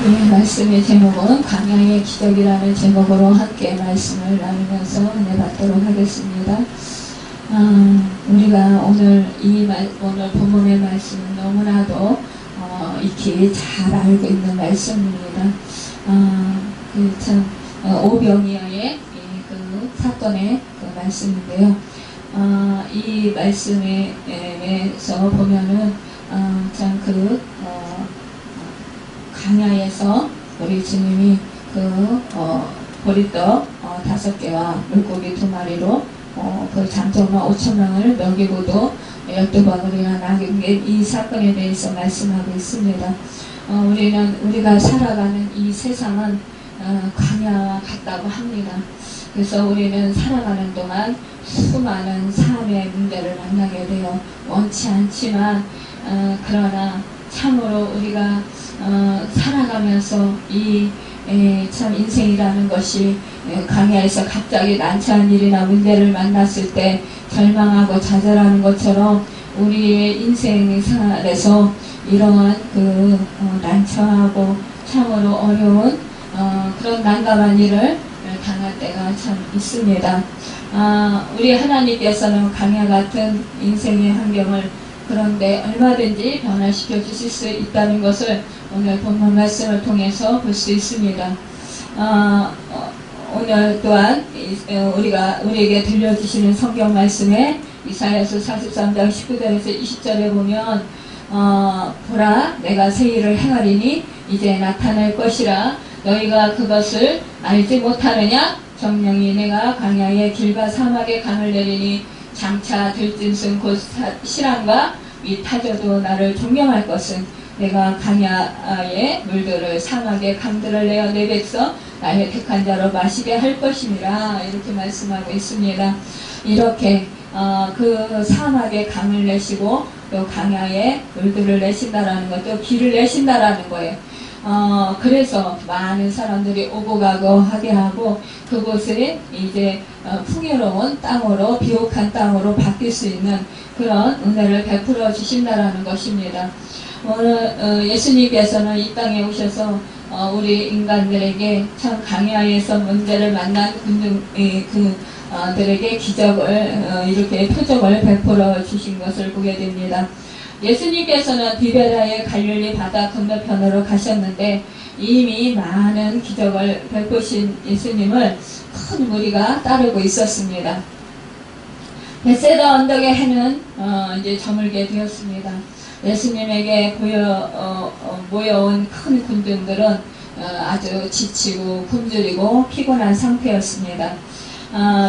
이 말씀의 제목은 광야의 기적이라는 제목으로 함께 말씀을 나누면서 은혜 받도록 하겠습니다. 우리가 오늘 오늘 본문의 말씀은 너무나도 익히 잘 알고 있는 말씀입니다. 오병이어의 그 사건의 그 말씀인데요. 이 말씀에서 보면은 광야에서 우리 주님이 보리떡 5개와 물고기 2마리로 그 장정마 5,000명을 먹이고도 12바구니나 남긴 게 이 사건에 대해서 말씀하고 있습니다. 우리가 살아가는 이 세상은 광야와 같다고 합니다. 그래서 우리는 살아가는 동안 수많은 삶의 문제를 만나게 돼요. 원치 않지만 그러나 참으로 우리가 살아가면서 참 인생이라는 것이 광야에서 갑자기 난처한 일이나 문제를 만났을 때 절망하고 좌절하는 것처럼 우리의 인생 생활에서 이러한 난처하고 참으로 어려운 그런 난감한 일을 당할 때가 참 있습니다. 우리 하나님께서는 광야 같은 인생의 환경을 그런데 얼마든지 변화시켜 주실 수 있다는 것을 오늘 본문 말씀을 통해서 볼 수 있습니다. 오늘 또한 우리에게 들려주시는 성경 말씀에 이사야서 43장 19절에서 20절에 보면 보라 내가 새 일을 행하리니 이제 나타날 것이라 너희가 그것을 알지 못하느냐 정령이 내가 광야의 길과 사막의 강을 내리니 장차 들짐승 곧 실함과 이 타저도 나를 존경할 것은 내가 광야의 물들을 사막의 강들을 내어 내 백성 나의 택한 자로 마시게 할 것임이라 이렇게 말씀하고 있습니다. 이렇게 그 사막의 강을 내시고 또 광야의 물들을 내신다라는 것, 또 길을 내신다라는 거예요. 그래서 많은 사람들이 오고 가고 하게 하고 그곳을 이제 풍요로운 땅으로 비옥한 땅으로 바뀔 수 있는 그런 은혜를 베풀어 주신다라는 것입니다. 오늘 예수님께서는 이 땅에 오셔서 우리 인간들에게 참 광야에서 문제를 만난 그들에게 기적을 이렇게 표적을 베풀어 주신 것을 보게 됩니다. 예수님께서는 디베라의 갈릴리 바다 건너편으로 가셨는데 이미 많은 기적을 베푸신 예수님을 큰 무리가 따르고 있었습니다. 벳세다 언덕의 해는 이제 저물게 되었습니다. 예수님에게 모여온 큰 군중들은 아주 지치고 굶주리고 피곤한 상태였습니다.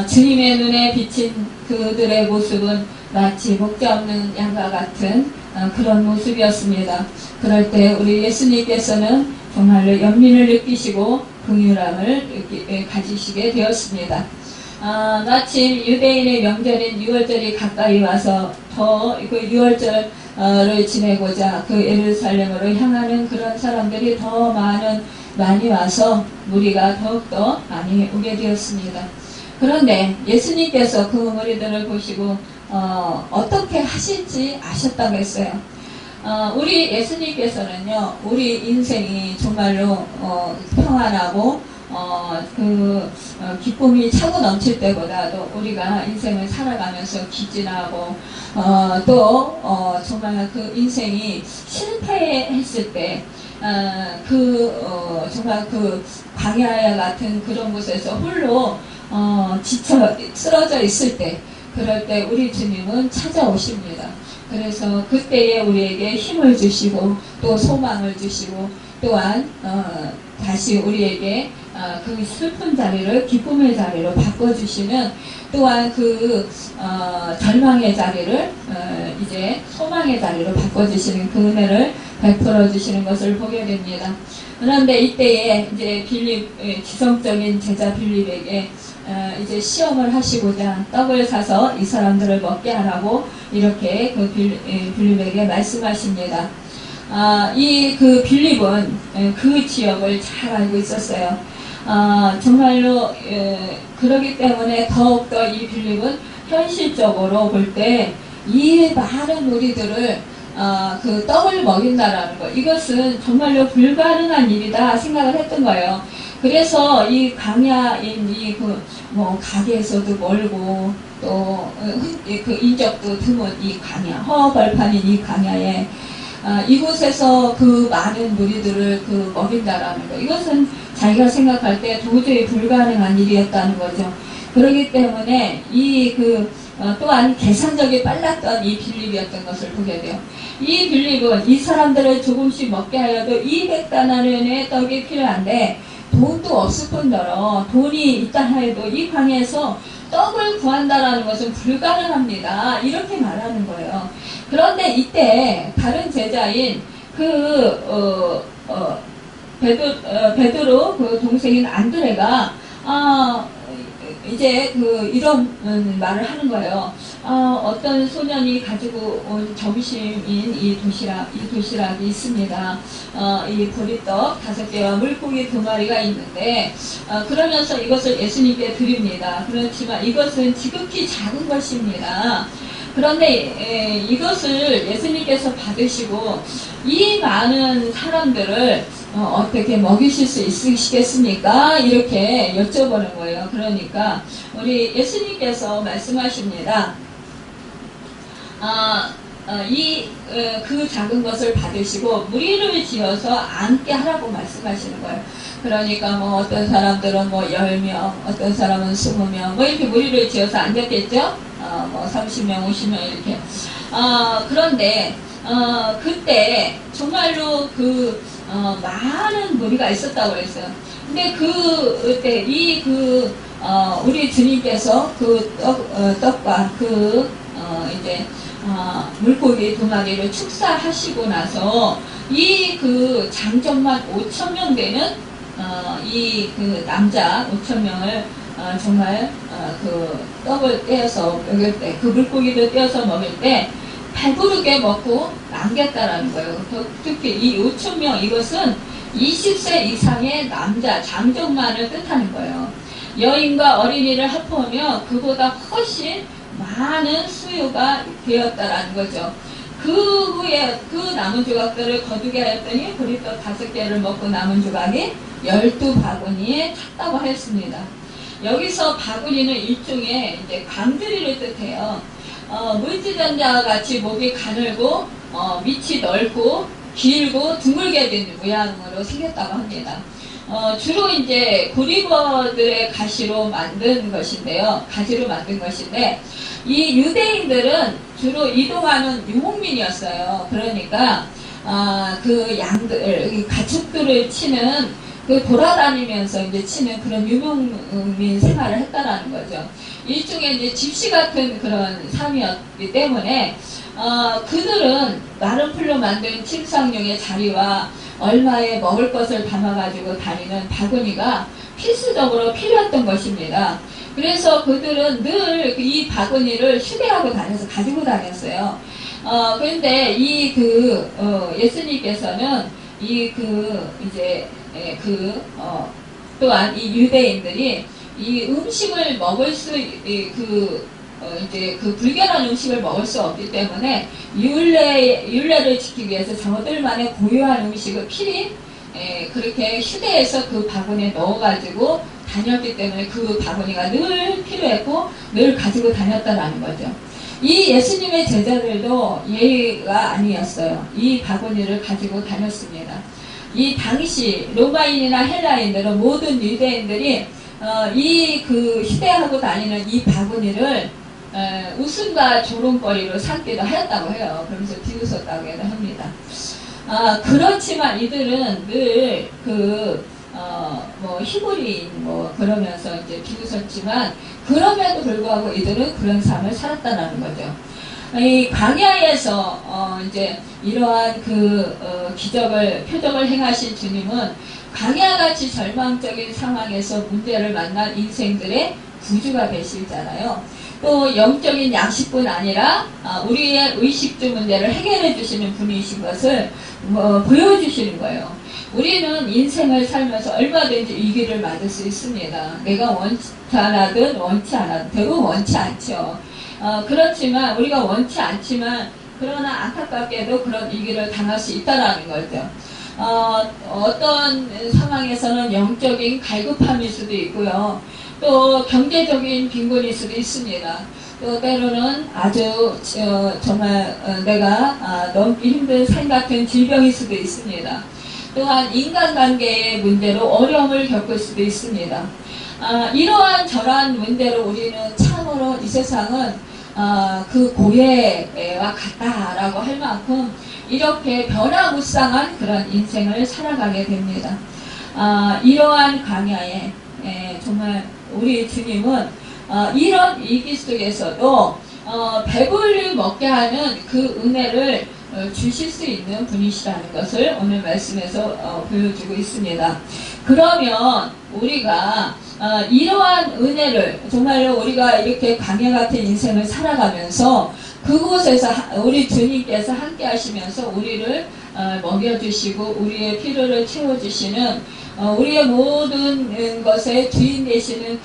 주님의 눈에 비친 그들의 모습은 마치 목자 없는 양과 같은 그런 모습이었습니다. 그럴 때 우리 예수님께서는 정말로 연민을 느끼시고 긍휼함을 가지시게 되었습니다. 마침 유대인의 명절인 유월절이 가까이 와서 더 그 유월절을 지내고자 그 예루살렘으로 향하는 그런 사람들이 더 많이 와서 무리가 더욱더 많이 오게 되었습니다. 그런데 예수님께서 그 무리들을 보시고 어떻게 하실지 아셨다고 했어요. 우리 예수님께서는요, 우리 인생이 정말로 평안하고 기쁨이 차고 넘칠 때보다도 우리가 인생을 살아가면서 기진하고 정말 그 인생이 실패했을 때 정말 그 광야 같은 그런 곳에서 홀로 지쳐 쓰러져 있을 때 그럴 때 우리 주님은 찾아오십니다. 그래서 그때에 우리에게 힘을 주시고 또 소망을 주시고 또한 다시 우리에게 그 슬픈 자리를 기쁨의 자리로 바꿔주시는 또한 절망의 자리를 이제 소망의 자리로 바꿔주시는 그 은혜를 베풀어 주시는 것을 보게 됩니다. 그런데 이때에 이제 지성적인 제자 빌립에게 이제 시험을 하시고자 떡을 사서 이 사람들을 먹게 하라고 이렇게 그 빌립에게 말씀하십니다. 그 빌립은 그 지역을 잘 알고 있었어요. 정말로 그러기 때문에 더욱더 이 빌립은 현실적으로 볼 때 이 많은 무리들을 그 떡을 먹인다라는 거, 이것은 정말로 불가능한 일이다 생각을 했던 거예요. 그래서 이 광야인 뭐 가게에서도 멀고 또 그 인적도 드문 이 광야, 허벌판인 이 광야에 이곳에서 그 많은 무리들을 먹인다라는 거, 이것은 자기가 생각할 때 도저히 불가능한 일이었다는 거죠. 그렇기 때문에 또한 계산적이 빨랐던 이 빌립이었던 것을 보게 돼요. 이 빌립은 이 사람들을 조금씩 먹게 하여도 200다나리온의 떡이 필요한데 돈도 없을 뿐더러 돈이 있다 하여도 이 광야에서 떡을 구한다라는 것은 불가능합니다. 이렇게 말하는 거예요. 그런데 이때 다른 제자인 베드로 그 동생인 안드레가 이제 이런 말을 하는 거예요. 어떤 소년이 가지고 온 점심인 이 도시락이 있습니다. 이 보리떡 5개와 물고기 2마리가 있는데, 그러면서 이것을 예수님께 드립니다. 그렇지만 이것은 지극히 작은 것입니다. 그런데 이것을 예수님께서 받으시고 이 많은 사람들을 어떻게 먹이실 수 있으시겠습니까? 이렇게 여쭤보는 거예요. 그러니까 우리 예수님께서 말씀하십니다. 그 작은 것을 받으시고 무리를 지어서 앉게 하라고 말씀하시는 거예요. 그러니까 뭐 어떤 사람들은 뭐 10명, 어떤 사람은 20명, 뭐 이렇게 무리를 지어서 앉았겠죠? 뭐 30명, 50명 이렇게. 그런데 그때 정말로 많은 무리가 있었다고 그랬어요. 근데 그때 우리 주님께서 떡과 이제 물고기 2마리를 축사하시고 나서 장정만 5,000명 되는 남자 5,000명을 정말 떡을 떼어서 먹을 때, 물고기를 떼어서 먹을 때 배부르게 먹고 남겼다라는 거예요. 특히 이 5,000명, 이것은 20세 이상의 남자 장정만을 뜻하는 거예요. 여인과 어린이를 합하면 그보다 훨씬 많은 수요가 되었다라는 거죠. 그 후에 남은 조각들을 거두게 하였더니 보리떡 5개를 먹고 남은 조각이 12바구니에 찼다고 했습니다. 여기서 바구니는 일종의 이제 광드리를 뜻해요. 물지전자와 같이 목이 가늘고 밑이 넓고 길고 드물게 된 모양으로 생겼다고 합니다. 주로 이제 고리버들의 가지로 만든 것인데 이 유대인들은 주로 이동하는 유목민이었어요. 그러니까 양들, 가축들을 치는 돌아다니면서 이제 치는 그런 유목민 생활을 했다라는 거죠. 일종의 이제 집시 같은 그런 삶이었기 때문에 그들은 마른 풀로 만든 침상용의 자리와 얼마에 먹을 것을 담아가지고 다니는 바구니가 필수적으로 필요했던 것입니다. 그래서 그들은 늘 이 바구니를 휴대하고 가지고 다녔어요. 그런데 예수님께서는 또한 이 유대인들이 이 음식을 먹을 불결한 음식을 먹을 수 없기 때문에 율례를 지키기 위해서 저들만의 고유한 음식을 필히 그렇게 휴대해서 그 바구니에 넣어가지고 다녔기 때문에 그 바구니가 늘 필요했고 늘 가지고 다녔다라는 거죠. 이 예수님의 제자들도 예의가 아니었어요. 이 바구니를 가지고 다녔습니다. 이 당시 로마인이나 헬라인들은 모든 유대인들이 휴대하고 다니는 이 바구니를 웃음과 조롱거리로 삼기도 하였다고 해요. 그러면서 비웃었다고 합니다. 그렇지만 이들은 늘 히브리인 그러면서 이제 비웃었지만 그럼에도 불구하고 이들은 그런 삶을 살았다는 거죠. 이 광야에서 이제 이러한 표적을 행하신 주님은 광야같이 절망적인 상황에서 문제를 만난 인생들의 구주가 되시잖아요. 또 영적인 양식뿐 아니라 우리의 의식주 문제를 해결해 주시는 분이신 것을 보여주시는 거예요. 우리는 인생을 살면서 얼마든지 위기를 맞을 수 있습니다. 내가 원치 않아든 원치 않아든 대부분 원치 않죠. 그렇지만 우리가 원치 않지만 그러나 안타깝게도 그런 위기를 당할 수 있다라는 거죠. 어떤 상황에서는 영적인 갈급함일 수도 있고요. 또 경제적인 빈곤일 수도 있습니다. 또 때로는 아주 정말 내가 넘기 힘든 삶 같은 질병일 수도 있습니다. 또한 인간관계의 문제로 어려움을 겪을 수도 있습니다. 이러한 저러한 문제로 우리는 참으로 이 세상은 그 고해와 같다라고 할 만큼 이렇게 변화무쌍한 그런 인생을 살아가게 됩니다. 이러한 광야에 정말 우리 주님은 이런 위기 속에서도 배불리 먹게 하는 그 은혜를 주실 수 있는 분이시라는 것을 오늘 말씀에서 보여주고 있습니다. 그러면 우리가 이러한 은혜를 정말로 우리가 이렇게 광야 같은 인생을 살아가면서 그곳에서 우리 주님께서 함께 하시면서 우리를 먹여주시고 우리의 필요를 채워주시는 우리의 모든 것의 주인 되시는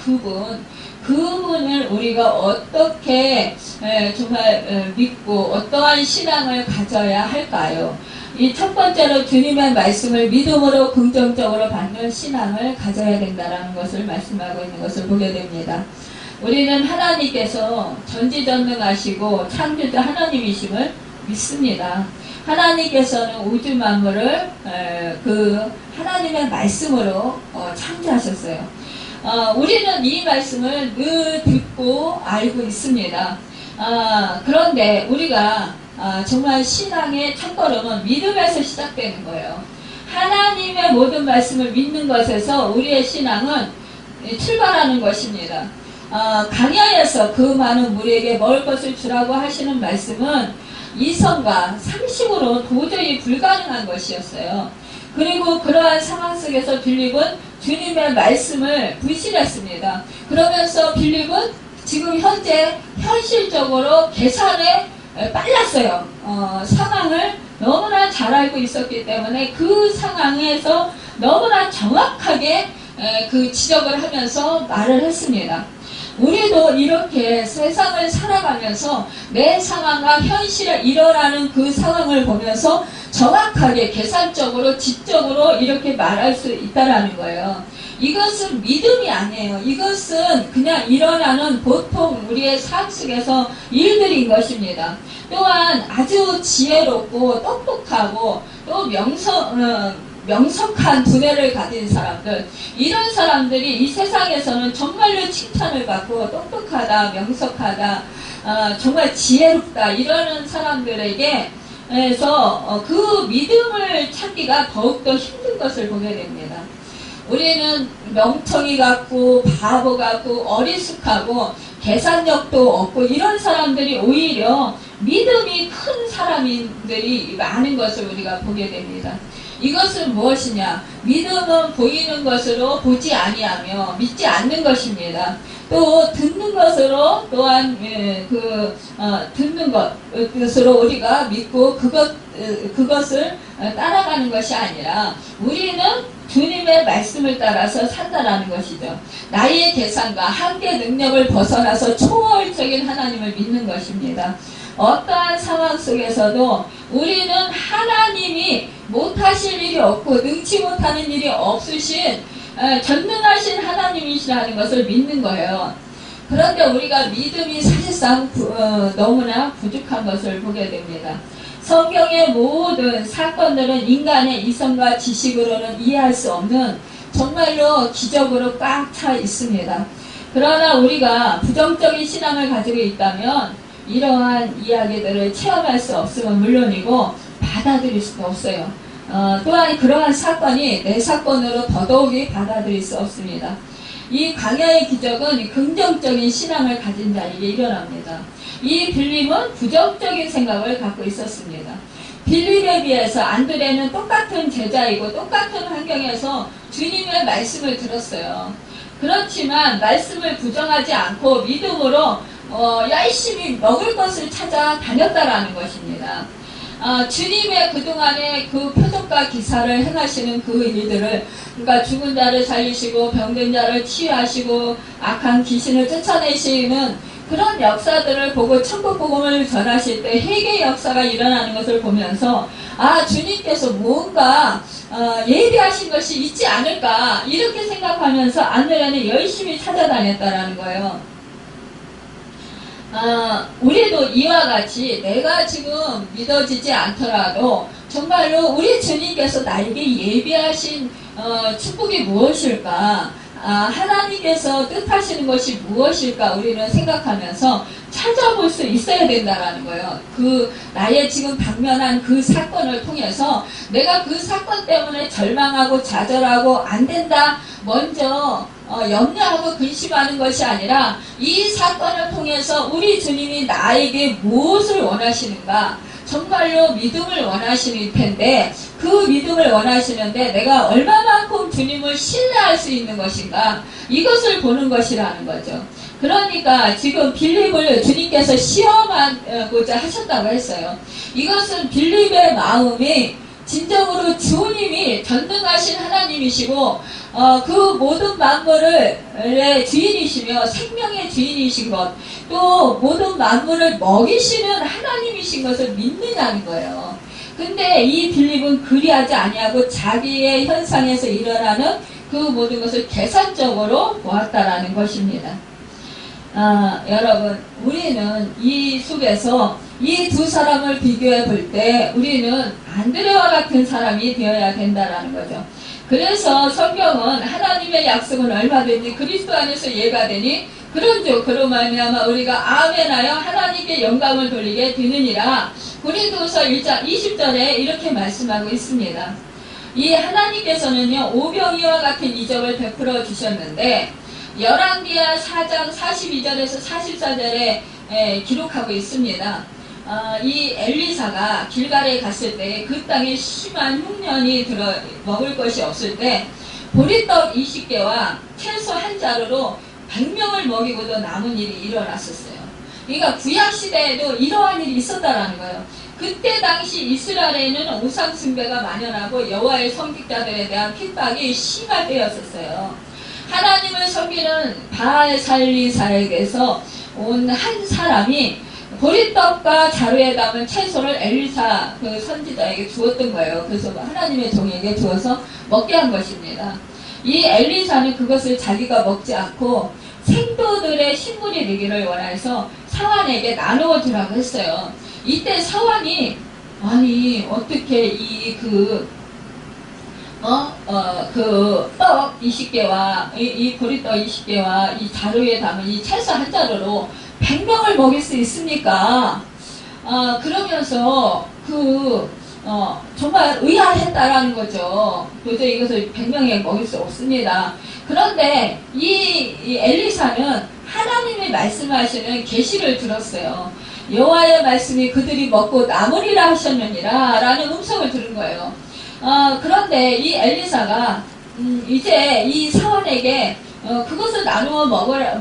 그분을 우리가 어떻게 정말 믿고 어떠한 신앙을 가져야 할까요? 이 첫 번째로 주님의 말씀을 믿음으로 긍정적으로 받는 신앙을 가져야 된다는 것을 말씀하고 있는 것을 보게 됩니다. 우리는 하나님께서 전지전능하시고 창조자 하나님이심을 믿습니다. 하나님께서는 우주 만물을 그 하나님의 말씀으로 창조하셨어요. 우리는 이 말씀을 늘 듣고 알고 있습니다. 그런데 우리가 정말 신앙의 첫걸음은 믿음에서 시작되는 거예요. 하나님의 모든 말씀을 믿는 것에서 우리의 신앙은 출발하는 것입니다. 강야에서 그 많은 무리에게 먹을 것을 주라고 하시는 말씀은 2성과 30으로 도저히 불가능한 것이었어요. 그리고 그러한 상황 속에서 빌립은 주님의 말씀을 불신했습니다. 그러면서 빌립은 지금 현재 현실적으로 계산에 빨랐어요. 상황을 너무나 잘 알고 있었기 때문에 그 상황에서 너무나 정확하게 그 지적을 하면서 말을 했습니다. 우리도 이렇게 세상을 살아가면서 내 상황과 현실에 일어나는 그 상황을 보면서 정확하게 계산적으로 지적으로 이렇게 말할 수 있다라는 거예요. 이것은 믿음이 아니에요. 이것은 그냥 일어나는 보통 우리의 삶 속에서 일들인 것입니다. 또한 아주 지혜롭고 똑똑하고 또 명석한 두뇌를 가진 사람들, 이런 사람들이 이 세상에서는 정말로 칭찬을 받고 똑똑하다, 명석하다, 정말 지혜롭다 이러는 사람들에게 에서 그 믿음을 찾기가 더욱더 힘든 것을 보게 됩니다. 우리는 멍청이 같고 바보 같고 어리숙하고 계산력도 없고 이런 사람들이 오히려 믿음이 큰 사람들이 많은 것을 우리가 보게 됩니다. 이것은 무엇이냐? 믿음은 보이는 것으로 보지 아니하며 믿지 않는 것입니다. 또 듣는 것으로 또한 듣는 것으로 우리가 믿고 그것을 따라가는 것이 아니라 우리는 주님의 말씀을 따라서 산다라는 것이죠. 나의 계산과 한계 능력을 벗어나서 초월적인 하나님을 믿는 것입니다. 어떠한 상황 속에서도 우리는 하나님이 못하실 일이 없고 능치 못하는 일이 없으신 전능하신 하나님이시라는 것을 믿는 거예요. 그런데 우리가 믿음이 사실상 너무나 부족한 것을 보게 됩니다. 성경의 모든 사건들은 인간의 이성과 지식으로는 이해할 수 없는 정말로 기적으로 꽉 차 있습니다. 그러나 우리가 부정적인 신앙을 가지고 있다면 이러한 이야기들을 체험할 수 없으면 물론이고 받아들일 수도 없어요. 또한 그러한 사건이 내 사건으로 더더욱이 받아들일 수 없습니다. 이 광야의 기적은 긍정적인 신앙을 가진 자에게 일어납니다. 이 빌립은 부정적인 생각을 갖고 있었습니다. 빌립에 비해서 안드레는 똑같은 제자이고 똑같은 환경에서 주님의 말씀을 들었어요. 그렇지만 말씀을 부정하지 않고 믿음으로 열심히 먹을 것을 찾아 다녔다라는 것입니다. 주님의 그동안의 그 표적과 기사를 행하시는 그 일들을, 그러니까 죽은 자를 살리시고 병든 자를 치유하시고 악한 귀신을 쫓아내시는 그런 역사들을 보고 천국 복음을 전하실 때 회개 역사가 일어나는 것을 보면서 아, 주님께서 뭔가 예비하신 것이 있지 않을까 이렇게 생각하면서 안드레는 열심히 찾아다녔다라는 거예요. 우리도 이와 같이 내가 지금 믿어지지 않더라도 정말로 우리 주님께서 나에게 예비하신 축복이 무엇일까? 하나님께서 뜻하시는 것이 무엇일까? 우리는 생각하면서 찾아볼 수 있어야 된다라는 거예요. 나의 지금 당면한 그 사건을 통해서 내가 그 사건 때문에 절망하고 좌절하고 안 된다. 먼저 염려하고 근심하는 것이 아니라 이 사건을 통해서 우리 주님이 나에게 무엇을 원하시는가? 정말로 믿음을 원하시는 텐데 그 믿음을 원하시는데 내가 얼마만큼 주님을 신뢰할 수 있는 것인가 이것을 보는 것이라는 거죠. 그러니까 지금 빌립을 주님께서 시험하고자 하셨다고 했어요. 이것은 빌립의 마음이 진정으로 주님이 전능하신 하나님이시고 그 모든 만물의 주인이시며 생명의 주인이신 것, 또 모든 만물을 먹이시는 하나님이신 것을 믿느냐는 거예요. 근데 이 빌립은 그리하지 아니하고 자기의 현상에서 일어나는 그 모든 것을 계산적으로 보았다라는 것입니다. 여러분, 우리는 이 속에서 이 두 사람을 비교해 볼 때 우리는 안드레와 같은 사람이 되어야 된다라는 거죠. 그래서 성경은 하나님의 약속은 얼마든지 그리스도 안에서 예가 되니 그런즉 그로 말미암아 우리가 아멘하여 하나님께 영광을 돌리게 되느니라. 고린도후서 1장 20절에 이렇게 말씀하고 있습니다. 이 하나님께서는요 오병이와 같은 이적을 베풀어 주셨는데 열왕기하 4장 42절에서 44절에 기록하고 있습니다. 이 엘리사가 길갈에 갔을 때 그 땅에 심한 흉년이 들어 먹을 것이 없을 때 보리떡 20개와 채소 한 자루로 100명을 먹이고도 남은 일이 일어났었어요. 그러니까 구약시대에도 이러한 일이 있었다라는 거예요. 그때 당시 이스라엘에는 우상숭배가 만연하고 여호와의 섬기자들에 대한 핍박이 심할 때였었어요. 하나님을 섬기는 바알살리사에게서 온 한 사람이 보리떡과 자루에 담은 채소를 엘리사 그 선지자에게 주었던 거예요. 그래서 하나님의 종에게 주어서 먹게 한 것입니다. 이 엘리사는 그것을 자기가 먹지 않고 생도들의 식물이 되기를 원해서 사환에게 나누어 주라고 했어요. 이때 사환이 아니 어떻게 떡 20개와 이 보리떡 20개와 이 자루에 담은 이 채소 한 자루로 100명을 먹일 수 있습니까? 그러면서 정말 의아했다라는 거죠. 도저히 이것을 100명에 먹일 수 없습니다. 그런데 이 엘리사는 하나님이 말씀하시는 계시를 들었어요. 여호와의 말씀이 그들이 먹고 남으리라 하셨느니라 라는 음성을 들은 거예요. 그런데 이 엘리사가 이제 이 사원에게 그것을 나누어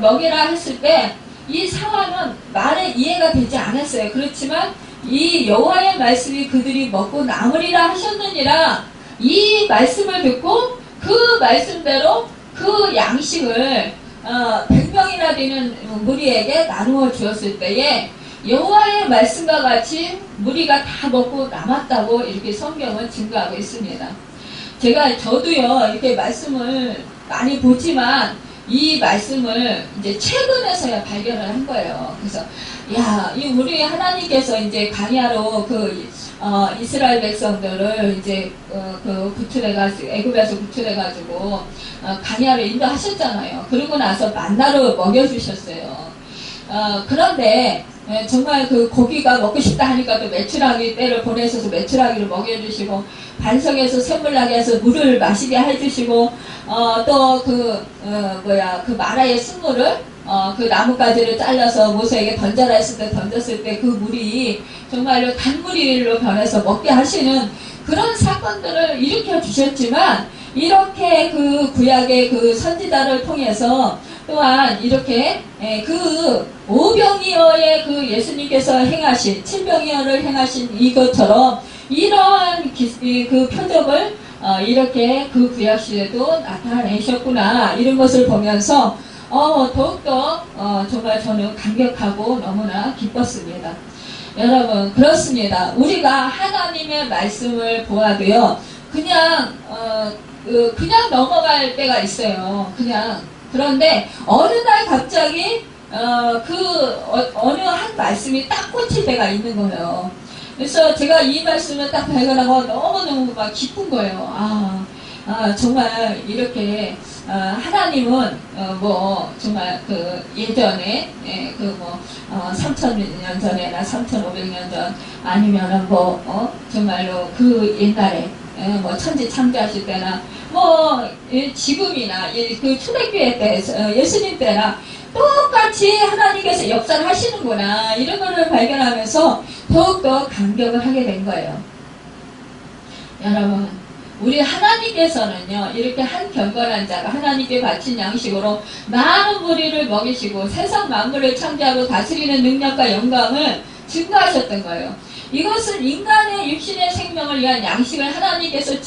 먹이라 했을 때 이 사원은 말에 이해가 되지 않았어요. 그렇지만 이 여호와의 말씀이 그들이 먹고 남으리라 하셨느니라 이 말씀을 듣고 그 말씀대로 그 양식을 100명이나 되는 무리에게 나누어 주었을 때에 여호와의 말씀과 같이 무리가 다 먹고 남았다고 이렇게 성경은 증거하고 있습니다. 저도요 이렇게 말씀을 많이 보지만 이 말씀을 이제 최근에서야 발견을 한 거예요. 그래서 우리 하나님께서 이제 광야로 이스라엘 백성들을 이제 구출해가지고 애굽에서 구출해가지고 광야로 인도하셨잖아요. 그러고 나서 만나로 먹여주셨어요. 그런데 정말 그 고기가 먹고 싶다 하니까 또 메추라기 떼를 보내셔서 메추라기를 먹여주시고 반석에서 샘물 나게 해서 물을 마시게 해주시고 또 그 마라의 순물을 그 나뭇가지를 잘라서 모세에게 던져라 했을 때 던졌을 때 그 물이 정말로 단물로 변해서 먹게 하시는 그런 사건들을 일으켜 주셨지만 이렇게 그 구약의 그 선지자를 통해서 또한 이렇게 그 오병이어의 그 예수님께서 행하신 칠병이어를 행하신 이것처럼 이러한 그 표적을 이렇게 그 구약시대도 나타내셨구나 이런 것을 보면서 더욱더 정말 저는 감격하고 너무나 기뻤습니다. 여러분, 그렇습니다. 우리가 하나님의 말씀을 보아도요, 그냥 넘어갈 때가 있어요. 그런데 어느 날 갑자기 어느 한 말씀이 딱 꽂힐 때가 있는 거예요. 그래서 제가 이 말씀을 딱 발견하고 너무너무 막 기쁜 거예요. 정말 이렇게 하나님은 정말 예전에 3,000년 전에나 3,500년 전 아니면은 정말로 그 옛날에 천지 창조하실 때나 지금이나 그 초대교회 때 예수님 때나 똑같이 하나님께서 역사를 하시는구나, 이런 것을 발견하면서 더욱더 감격을 하게 된 거예요. 여러분, 우리 하나님께서는요, 이렇게 한 경건한 자가 하나님께 바친 양식으로 많은 무리를 먹이시고 세상 만물을 창조하고 다스리는 능력과 영광을 증거하셨던 거예요. 이것은 인간의 육신의 생명을 위한 양식을 하나님께서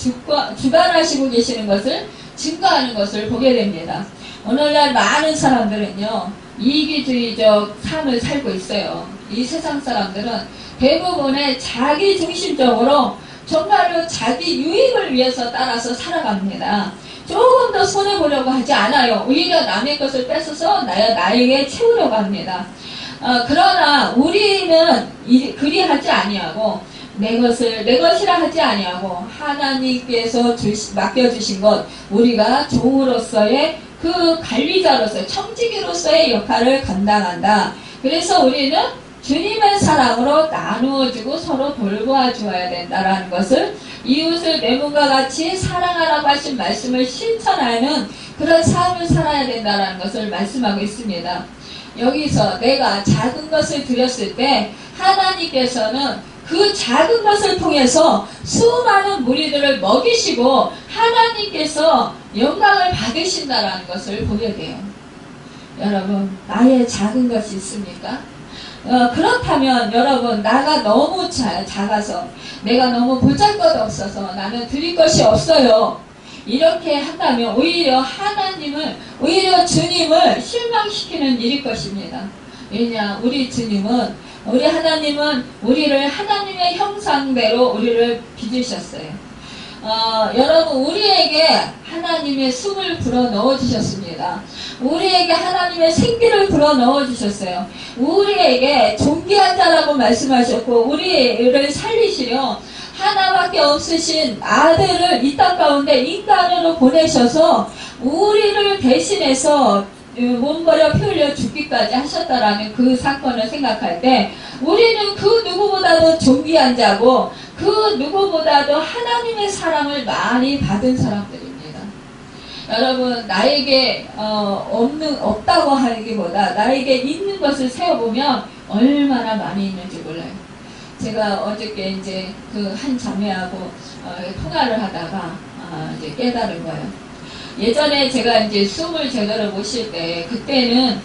주관하시고 계시는 것을 증거하는 것을 보게 됩니다. 오늘날 많은 사람들은요, 이기주의적 삶을 살고 있어요. 이 세상 사람들은 대부분의 자기 중심적으로 정말로 자기 유익을 위해서 따라서 살아갑니다. 조금 더 손해보려고 하지 않아요. 오히려 남의 것을 뺏어서 나에게 채우려고 합니다. 그러나 우리는 그리하지 아니하고 내 것이라 하지 아니하고 하나님께서 맡겨주신 것, 우리가 종으로서의 그 관리자로서의 청지기로서의 역할을 감당한다. 그래서 우리는 주님의 사랑으로 나누어주고 서로 돌보아 주어야 된다라는 것을, 이웃을 내 몸과 같이 사랑하라고 하신 말씀을 실천하는 그런 삶을 살아야 된다라는 것을 말씀하고 있습니다. 여기서 내가 작은 것을 드렸을 때 하나님께서는 그 작은 것을 통해서 수많은 무리들을 먹이시고 하나님께서 영광을 받으신다라는 것을 보게 돼요. 여러분, 나의 작은 것이 있습니까? 그렇다면 여러분, 나가 너무 작아서, 내가 너무 보잘것없어서 나는 드릴 것이 없어요, 이렇게 한다면 오히려 오히려 주님을 실망시키는 일일 것입니다. 왜냐, 우리 하나님은 우리를 하나님의 형상대로 우리를 빚으셨어요. 여러분, 우리에게 하나님의 숨을 불어 넣어주셨습니다. 우리에게 하나님의 생기를 불어 넣어주셨어요. 우리에게 존귀한 자라고 말씀하셨고, 우리를 살리시려 하나밖에 없으신 아들을 이 땅 가운데 인간으로 보내셔서 우리를 대신해서 몸버려 피 흘려 죽기까지 하셨다라는 그 사건을 생각할 때 우리는 그 누구보다도 존귀한 자고 그 누구보다도 하나님의 사랑을 많이 받은 사람들입니다. 여러분, 나에게 없다고 하기보다 나에게 있는 것을 세어보면 얼마나 많이 있는지 몰라요. 제가 어저께 이제 그 한 자매하고 통화를 하다가 이제 깨달은 거예요. 예전에 제가 이제 숨을 제대로 못 쉴 때, 그때는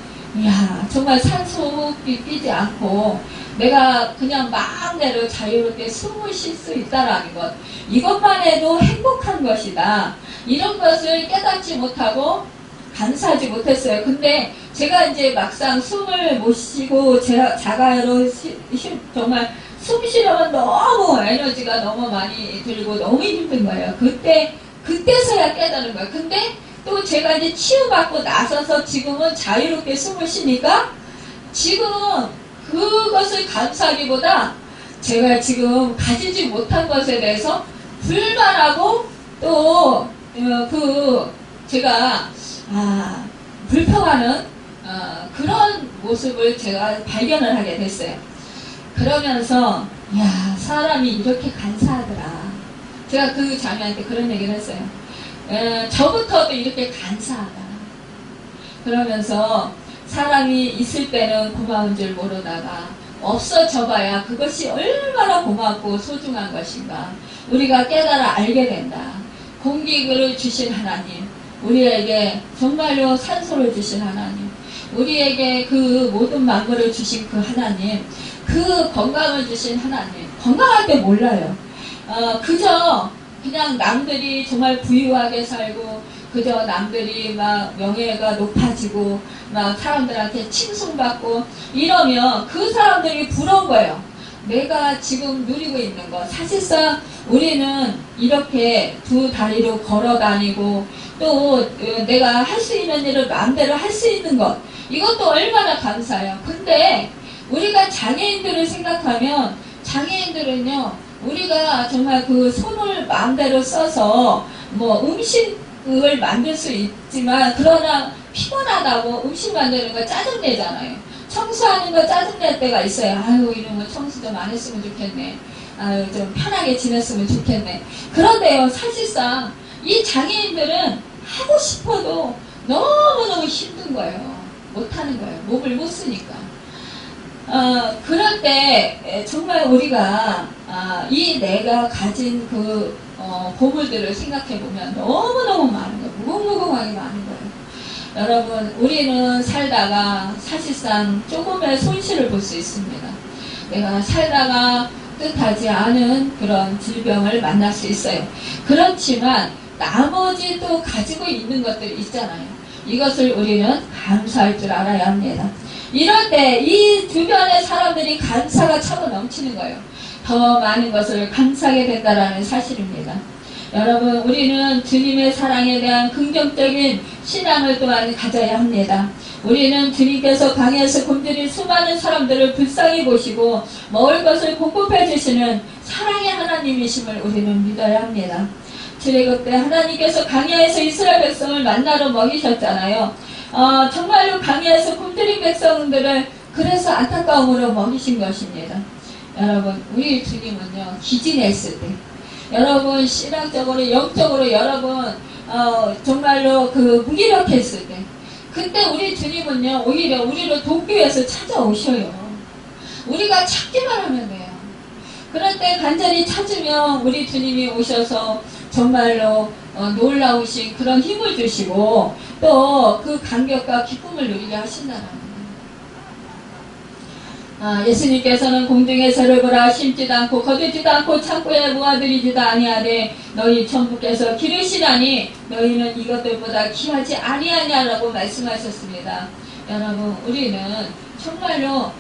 정말 산소호흡기 끼지 않고 내가 그냥 마음대로 자유롭게 숨을 쉴 수 있다라는 것, 이것만 해도 행복한 것이다, 이런 것을 깨닫지 못하고 감사하지 못했어요. 근데 제가 이제 막상 숨을 못 쉬고 자가로 정말 숨 쉬려면 너무 에너지가 너무 많이 들고 너무 힘든 거예요. 그때서야 깨달은 거예요. 근데 또 제가 이제 치유받고 나서서 지금은 자유롭게 숨을 쉬니까 지금 그것을 감사하기보다 제가 지금 가지지 못한 것에 대해서 불만하고 또 제가 불평하는 그런 모습을 제가 발견을 하게 됐어요. 그러면서 사람이 이렇게 간사하더라. 제가 그 자매한테 그런 얘기를 했어요. 저부터도 이렇게 간사하다. 그러면서 사람이 있을 때는 고마운 줄 모르다가 없어져봐야 그것이 얼마나 고맙고 소중한 것인가 우리가 깨달아 알게 된다. 공기를 주신 하나님, 우리에게 정말로 산소를 주신 하나님, 우리에게 그 모든 만물을 주신 그 하나님, 그 건강을 주신 하나님, 건강할 때 몰라요. 그저 그냥 남들이 정말 부유하게 살고 그저 남들이 막 명예가 높아지고 막 사람들한테 칭송받고 이러면 그 사람들이 부러운 거예요. 내가 지금 누리고 있는 것. 사실상 우리는 이렇게 두 다리로 걸어 다니고 또 내가 할 수 있는 일을 마음대로 할 수 있는 것. 이것도 얼마나 감사해요. 근데 우리가 장애인들을 생각하면 장애인들은요, 우리가 정말 그 손을 마음대로 써서 뭐 음식을 만들 수 있지만 그러나 피곤하다고 음식 만드는 거 짜증내잖아요. 청소하는 거 짜증낼 때가 있어요. 아유, 이런 거 청소 좀 안 했으면 좋겠네. 아유, 좀 편하게 지냈으면 좋겠네. 그런데요, 사실상 이 장애인들은 하고 싶어도 너무너무 힘든 거예요. 못하는 거예요. 몸을 못 쓰니까. 그럴 때 정말 우리가 이 내가 가진 그 보물들을 생각해 보면 너무너무 많은 거예요. 무궁무궁하게 많은 거예요. 여러분, 우리는 살다가 사실상 조금의 손실을 볼 수 있습니다. 내가 살다가 뜻하지 않은 그런 질병을 만날 수 있어요. 그렇지만 나머지 또 가지고 있는 것들이 있잖아요. 이것을 우리는 감사할 줄 알아야 합니다. 이럴 때 이 주변의 사람들이 감사가 차고 넘치는 거예요. 더 많은 것을 감사하게 된다는 사실입니다. 여러분, 우리는 주님의 사랑에 대한 긍정적인 신앙을 또한 가져야 합니다. 우리는 주님께서 강에서 굶주린 수많은 사람들을 불쌍히 보시고 먹을 것을 공급해 주시는 사랑의 하나님이심을 우리는 믿어야 합니다. 출애굽 때 하나님께서 강야에서 이스라엘 백성을 만나러 먹이셨잖아요. 정말로 강야에서 굶주린 백성들을 그래서 안타까움으로 먹이신 것입니다. 여러분, 우리 주님은요, 기진했을 때, 여러분 신앙적으로 영적으로 여러분 정말로 그 무기력했을 때, 그때 우리 주님은요, 오히려 우리를 돕기 위해서 찾아오셔요. 우리가 찾기만 하면 돼요. 그럴 때 간절히 찾으면 우리 주님이 오셔서 정말로 놀라우신 그런 힘을 주시고 또 그 감격과 기쁨을 누리게 하신다는 거예요. 예수님께서는 공중에 새를 보라 심지도 않고 거두지도 않고 창고에 모아들이지도 아니하되 너희 천부께서 기르시나니 너희는 이것들보다 귀하지 아니하냐라고 말씀하셨습니다. 여러분, 우리는 정말로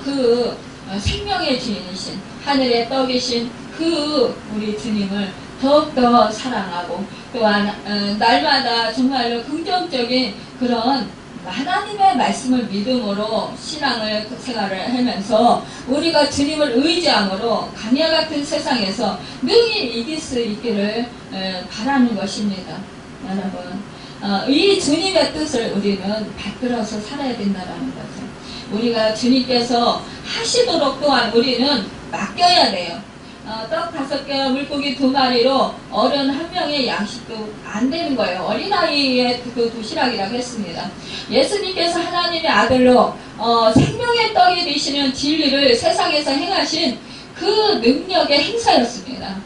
그 생명의 주인이신 하늘의 떡이신 그 우리 주님을 더욱더 사랑하고 또한 날마다 정말로 긍정적인 그런 하나님의 말씀을 믿음으로 신앙을 생활을 하면서 우리가 주님을 의지함으로 강야 같은 세상에서 능히 이길 수 있기를 바라는 것입니다. 여러분, 이 주님의 뜻을 우리는 받들어서 살아야 된다는 거죠. 우리가 주님께서 하시도록 또한 우리는 맡겨야 돼요. 떡 5개와 물고기 2마리로 어른 1명의 양식도 안 되는 거예요. 어린아이의 그 도시락이라고 했습니다. 예수님께서 하나님의 아들로 생명의 떡이 되시는 진리를 세상에서 행하신 그 능력의 행사였습니다.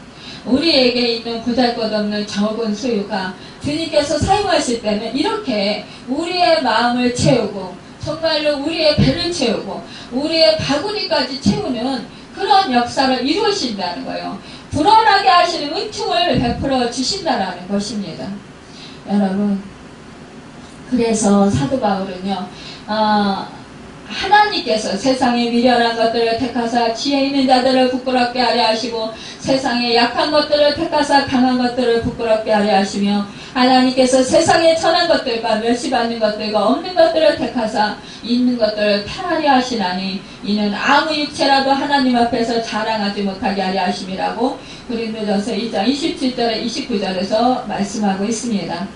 우리에게 있는 보잘것없는 적은 소유가 주님께서 사용하실 때는 이렇게 우리의 마음을 채우고 정말로 우리의 배를 채우고 우리의 바구니까지 채우는 그런 역사를 이루신다는 거예요. 불어나게 하시는 은총을 베풀어 주신다는 것입니다. 여러분, 그래서 사도 바울은요, 하나님께서 세상의 미련한 것들을 택하사 지혜 있는 자들을 부끄럽게 하려 하시고 세상의 약한 것들을 택하사 강한 것들을 부끄럽게 하려 하시며 하나님께서 세상의 천한 것들과 멸시받는 것들과 없는 것들을 택하사 있는 것들을 탈하려 하시나니 이는 아무 육체라도 하나님 앞에서 자랑하지 못하게 하려 하심이라고 고린도전서 2장 27절에 29절에서 말씀하고 있습니다.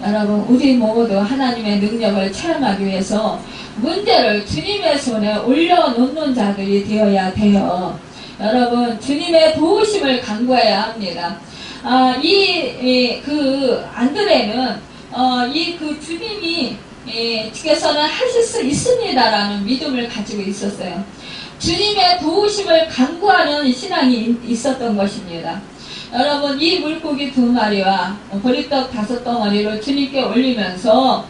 여러분, 우리 모두 하나님의 능력을 체험하기 위해서 문제를 주님의 손에 올려놓는 자들이 되어야 돼요. 여러분, 주님의 도우심을 간구해야 합니다. 안드레는 그 주님이 께서는 하실 수 있습니다라는 믿음을 가지고 있었어요. 주님의 도우심을 간구하는 신앙이 있었던 것입니다. 여러분, 이 물고기 2마리와 보리떡 5덩어리를 주님께 올리면서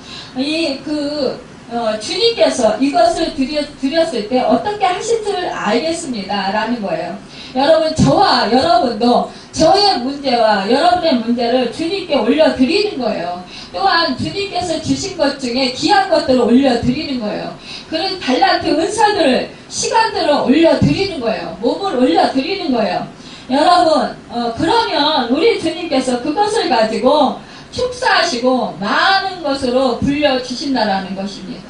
주님께서 이것을 드렸을 때 어떻게 하실 줄 알겠습니다. 라는 거예요. 여러분, 저와 여러분도 저의 문제와 여러분의 문제를 주님께 올려드리는 거예요. 또한 주님께서 주신 것 중에 귀한 것들을 올려드리는 거예요. 그런 달란트 은사들을, 시간들을 올려드리는 거예요. 몸을 올려드리는 거예요. 여러분, 그러면 우리 주님께서 그것을 가지고 축사하시고 많은 것으로 불려주신다라는 것입니다.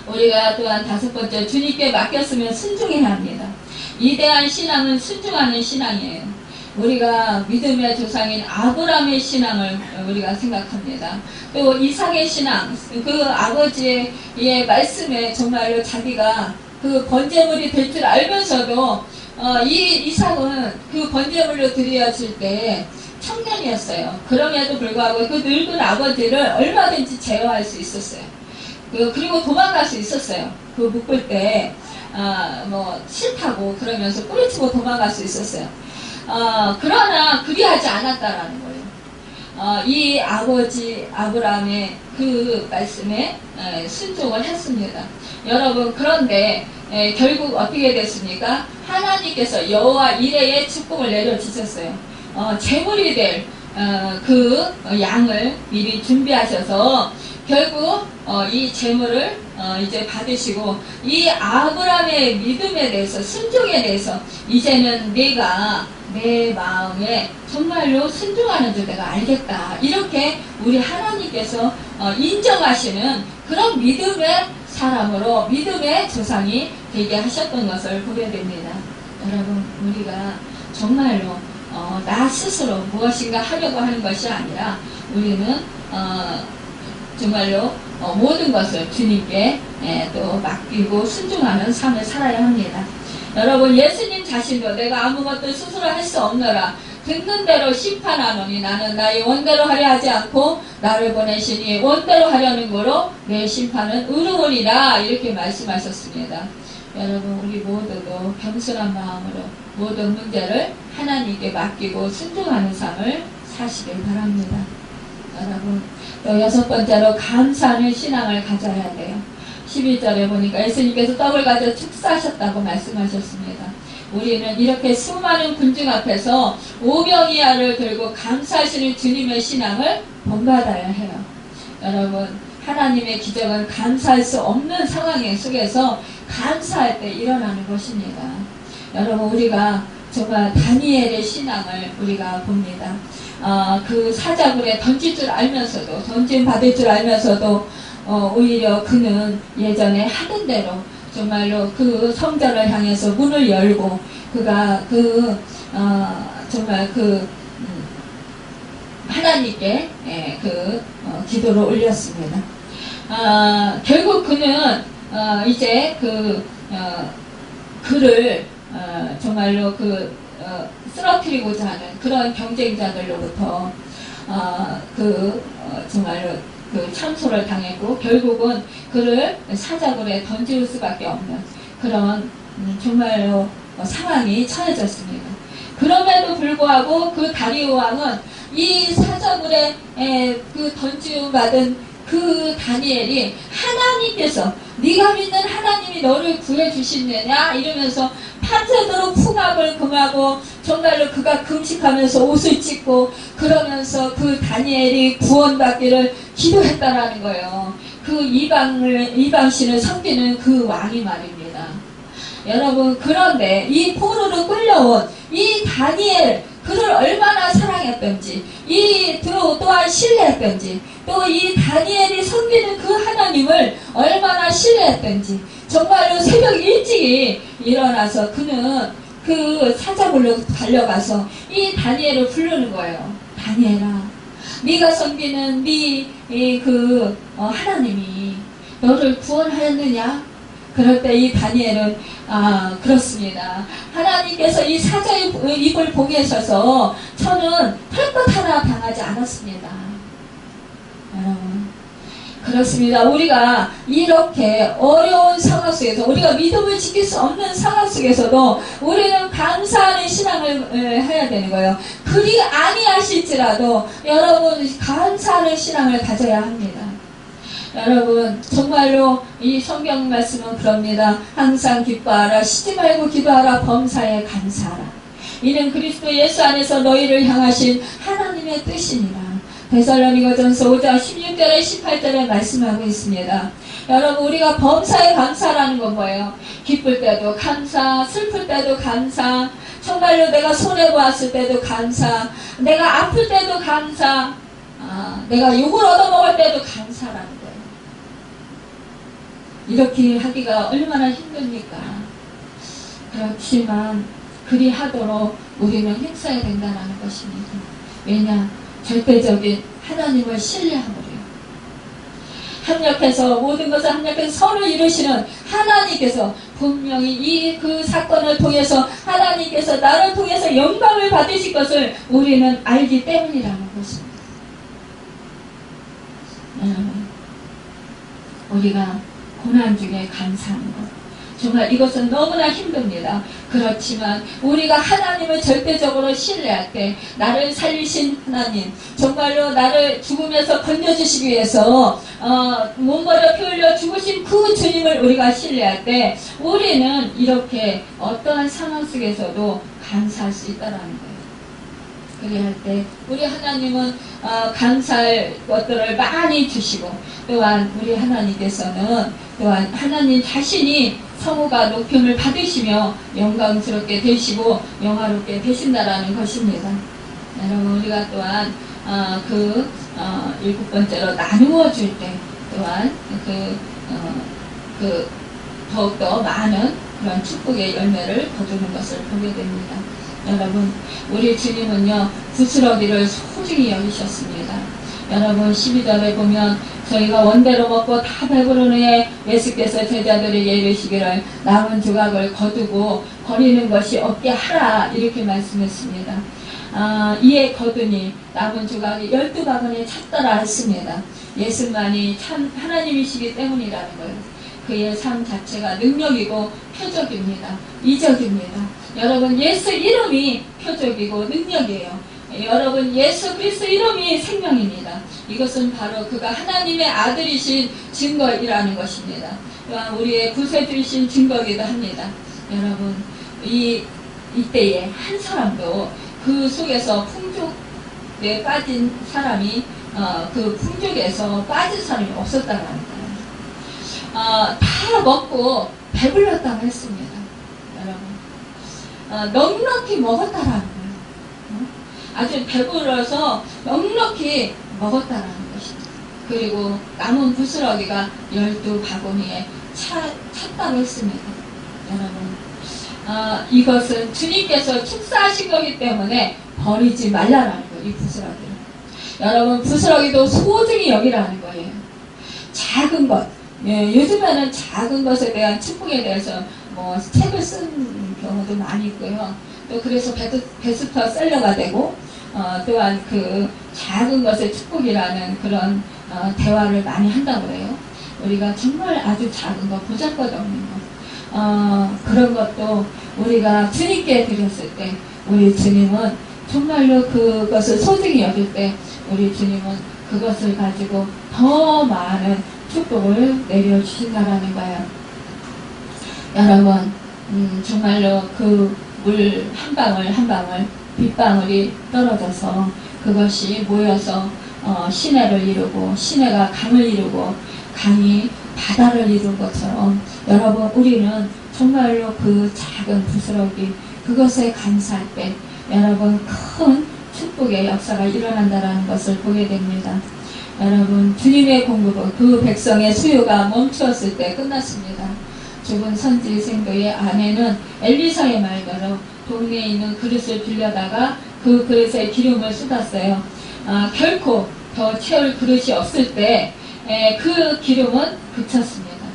우리가 또한 5번째, 주님께 맡겼으면 순종해야 합니다. 위대한 신앙은 순종하는 신앙이에요. 우리가 믿음의 조상인 아브라함의 신앙을 우리가 생각합니다. 또 이삭의 신앙, 그 아버지의 말씀에 정말로 자기가 그 번제물이 될 줄 알면서도 이 이삭은 그 번제물로 드려질 때 청년이었어요. 그럼에도 불구하고 그 늙은 아버지를 얼마든지 제어할 수 있었어요. 그리고 도망갈 수 있었어요. 그 묶을 때 싫다고 그러면서 뿌리치고 도망갈 수 있었어요. 그러나 그리하지 않았다라는 거예요. 이 아버지 아브라함의 그 말씀에 순종을 했습니다. 여러분, 그런데 결국 어떻게 됐습니까? 하나님께서 여호와 이레의 축복을 내려주셨어요. 제물이 될 그 양을 미리 준비하셔서 결국 이 제물을 이제 받으시고, 이 아브라함의 믿음에 대해서, 순종에 대해서 이제는 내가 내 마음에 정말로 순종하는 줄 내가 알겠다, 이렇게 우리 하나님께서 인정하시는 그런 믿음의 사람으로, 믿음의 조상이 되게 하셨던 것을 보게 됩니다. 여러분, 우리가 정말로 나 스스로 무엇인가 하려고 하는 것이 아니라 우리는 정말로 모든 것을 주님께 또 맡기고 순종하는 삶을 살아야 합니다. 여러분, 예수님 자신도 내가 아무것도 스스로 할 수 없노라, 듣는 대로 심판하노니 나는 나의 원대로 하려 하지 않고 나를 보내시니 원대로 하려는 거로 내 심판은 의로우니라, 이렇게 말씀하셨습니다. 여러분, 우리 모두도 겸손한 마음으로 모든 문제를 하나님께 맡기고 순종하는 삶을 사시길 바랍니다. 여러분, 또 6번째로 감사하는 신앙을 가져야 돼요. 11절에 보니까 예수님께서 떡을 가져 축사하셨다고 말씀하셨습니다. 우리는 이렇게 수많은 군중 앞에서 오병이어를 들고 감사하시는 주님의 신앙을 본받아야 해요. 여러분, 하나님의 기적은 감사할 수 없는 상황 속에서 감사할 때 일어나는 것입니다. 여러분, 우리가 정말 다니엘의 신앙을 우리가 봅니다. 그 사자굴에 던질 줄 알면서도, 던짐 받을 줄 알면서도 오히려 그는 예전에 하던 대로 정말로 그 성전을 향해서 문을 열고 그가 정말 하나님께 기도를 올렸습니다. 결국 그는 이제 그를 정말로 쓰러뜨리고자 하는 그런 경쟁자들로부터 정말로 참소를 당했고, 결국은 그를 사자굴에 던질 수밖에 없는 그런 정말로 상황이 처해졌습니다. 그럼에도 불구하고 그 다리오 왕은 이 사자굴에 던지움 받은 그 다니엘이 하나님께서, 네가 믿는 하나님이 너를 구해주시느냐 이러면서 밤새도록 풍악을 금하고 정말로 그가 금식하면서 옷을 찢고 그러면서 그 다니엘이 구원받기를 기도했다라는 거예요. 그 이방신을 섬기는 그 왕이 말입니다. 여러분, 그런데 이 포로로 끌려온 이 다니엘, 그를 얼마나 사랑했던지, 또한 신뢰했던지, 또 이 다니엘이 섬기는 그 하나님을 얼마나 신뢰했던지, 정말로 새벽 일찍이 일어나서 그는 그 사자굴로 달려가서 이 다니엘을 부르는 거예요. 다니엘아, 네가 섬기는 하나님이 너를 구원하였느냐? 그럴 때 이 다니엘은 그렇습니다. 하나님께서 이 사자의 입을 봉해셔서 저는 털것 하나 당하지 않았습니다. 여러분, 그렇습니다. 우리가 이렇게 어려운 상황 속에서, 우리가 믿음을 지킬 수 없는 상황 속에서도 우리는 감사하는 신앙을 해야 되는 거예요. 그리 아니하실지라도 여러분, 감사하는 신앙을 가져야 합니다. 여러분 정말로 이 성경 말씀은 그럽니다. 항상 기뻐하라, 쉬지 말고 기도하라, 범사에 감사하라. 이는 그리스도 예수 안에서 너희를 향하신 하나님의 뜻이니라. 데살로니가전서 5장 16절에 18절에 말씀하고 있습니다. 여러분 우리가 범사에 감사라는 건 뭐예요? 기쁠 때도 감사, 슬플 때도 감사, 정말로 내가 손해보았을 때도 감사, 내가 아플 때도 감사, 내가 욕을 얻어먹을 때도 감사라는 거예요. 이렇게 하기가 얼마나 힘듭니까? 그렇지만 그리하도록 우리는 힘써야 된다는 것입니다. 왜냐? 절대적인 하나님을 신뢰함으로요. 합력해서 모든 것을 합력해서 서로 이루시는 하나님께서 분명히 그 사건을 통해서 하나님께서 나를 통해서 영광을 받으실 것을 우리는 알기 때문이라는 것입니다. 우리가 고난 중에 감사하는 것, 정말 이것은 너무나 힘듭니다. 그렇지만 우리가 하나님을 절대적으로 신뢰할 때 나를 살리신 하나님, 정말로 나를 죽음에서 건져주시기 위해서 몸버려 피 흘려 죽으신 그 주님을 우리가 신뢰할 때 우리는 이렇게 어떠한 상황 속에서도 감사할 수 있다는 거예요. 그리할 때 우리 하나님은 감사할 것들을 많이 주시고, 또한 우리 하나님께서는 또한 하나님 자신이 성우가 높임을 받으시며 영광스럽게 되시고 영화롭게 되신다라는 것입니다. 여러분 우리가 또한 일곱 번째로 나누어 줄 때 또한 더욱더 많은 그런 축복의 열매를 거두는 것을 보게 됩니다. 여러분 우리 주님은요 부스러기를 소중히 여기셨습니다. 여러분 12절에 보면 저희가 원대로 먹고 다 배부른 후에 예수께서 제자들에게 이르시기를 남은 조각을 거두고 버리는 것이 없게 하라 이렇게 말씀했습니다. 이에 거두니 남은 조각이 12바구니에 찼더라 했습니다. 예수만이 참 하나님이시기 때문이라는 거예요. 그의 삶 자체가 능력이고 표적입니다. 이적입니다. 여러분 예수 이름이 표적이고 능력이에요. 여러분 예수 그리스도 이름이 생명입니다. 이것은 바로 그가 하나님의 아들이신 증거이라는 것입니다. 또한 우리의 구세주이신 증거이기도 합니다. 여러분 이때에 한 사람도 그 속에서 풍족에 빠진 사람이 그 풍족에서 빠진 사람이 없었다는 거예요. 다 먹고 배불렀다고 했습니다. 여러분 넉넉히 먹었다라는 거예요. 아주 배불러서 넉넉히 먹었다라는 것입니다. 그리고 남은 부스러기가 12바구니에 찼다고 했습니다. 여러분 이것은 주님께서 축사하신 거기 때문에 버리지 말라라는 거예요. 이 부스러기를. 여러분 부스러기도 소중히 여기라는 거예요. 작은 것, 요즘에는 작은 것에 대한 축복에 대해서 책을 쓴 경우도 많이 있고요. 또 그래서 베스트셀러가 되고 또한 그 작은 것의 축복이라는 그런 대화를 많이 한다고 해요. 우리가 정말 아주 작은 것, 보잘것없는 것, 그런 것도 우리가 주님께 드렸을 때 우리 주님은 정말로 그것을 소중히 여길 때 우리 주님은 그것을 가지고 더 많은 축복을 내려주신다라는 거예요. 여러분 정말로 그 물 한 방울 한 방울 빗방울이 떨어져서 그것이 모여서 시내를 이루고 시내가 강을 이루고 강이 바다를 이룬 것처럼 여러분 우리는 정말로 그 작은 부스러기 그것에 감사할 때 여러분 큰 축복의 역사가 일어난다는 것을 보게 됩니다. 여러분 주님의 공급은 그 백성의 수요가 멈추었을 때 끝났습니다. 죽은 선지 생도의 아내는 엘리사의 말대로 동네에 있는 그릇을 빌려다가 그 그릇에 기름을 쏟았어요. 결코 더 채울 그릇이 없을 때 그 기름은 그쳤습니다.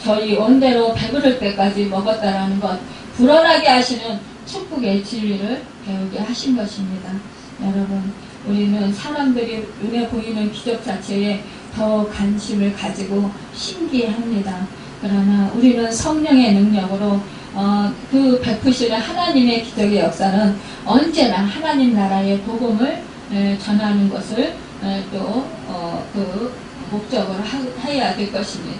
저희 원대로 배부를 때까지 먹었다라는 것, 불어나게 하시는 축복의 진리를 배우게 하신 것입니다. 여러분 우리는 사람들이 눈에 보이는 기적 자체에 더 관심을 가지고 신기해합니다. 그러나 우리는 성령의 능력으로 그 베푸시는 하나님의 기적의 역사는 언제나 하나님 나라의 복음을 전하는 것을 또 목적으로 해야 될 것입니다.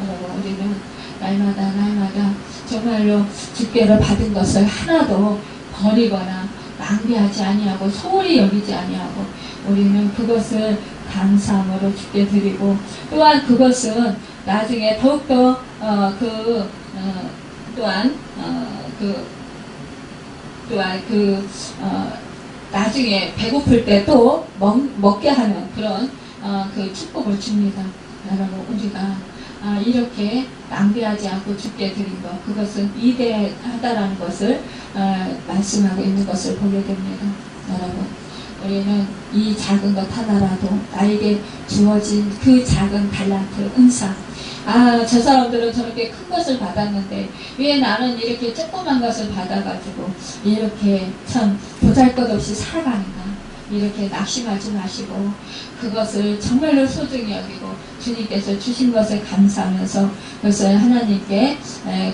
여러분, 우리는 날마다 정말로 주께로 받은 것을 하나도 버리거나 낭비하지 아니하고 소홀히 여기지 아니하고 우리는 그것을 감사함으로 주께 드리고, 또한 그것은 나중에 더욱더 나중에 배고플 때 또 먹게 하는 그런 그 축복을 줍니다. 여러분, 우리가 이렇게 낭비하지 않고 주께 드린 것, 그것은 위대하다라는 것을 말씀하고 있는 것을 보게 됩니다. 여러분, 우리는 이 작은 것 하나라도 나에게 주어진 그 작은 달란트, 은사, 저 사람들은 저렇게 큰 것을 받았는데 왜 나는 이렇게 조그만 것을 받아가지고 이렇게 참 보잘것없이 살아가는가, 이렇게 낙심하지 마시고 그것을 정말로 소중히 여기고 주님께서 주신 것에 감사하면서 그것을 하나님께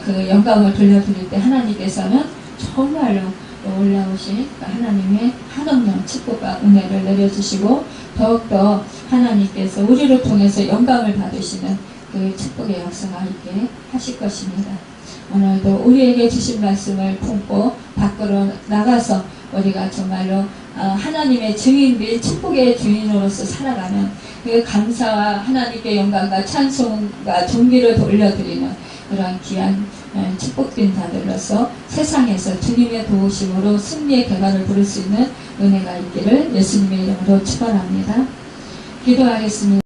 그 영광을 돌려드릴 때 하나님께서는 정말로 올라오신 하나님의 한없는 축복과 은혜를 내려주시고 더욱더 하나님께서 우리를 통해서 영광을 받으시는 그 축복의 역사가 있게 하실 것입니다. 오늘도 우리에게 주신 말씀을 품고 밖으로 나가서 우리가 정말로 하나님의 증인 및 축복의 주인으로서 살아가는 그 감사와 하나님께 영광과 찬송과 존귀를 돌려드리는 그런 귀한 축복된 자들로서 세상에서 주님의 도우심으로 승리의 결과를 부를 수 있는 은혜가 있기를 예수님의 이름으로 축원합니다. 기도하겠습니다.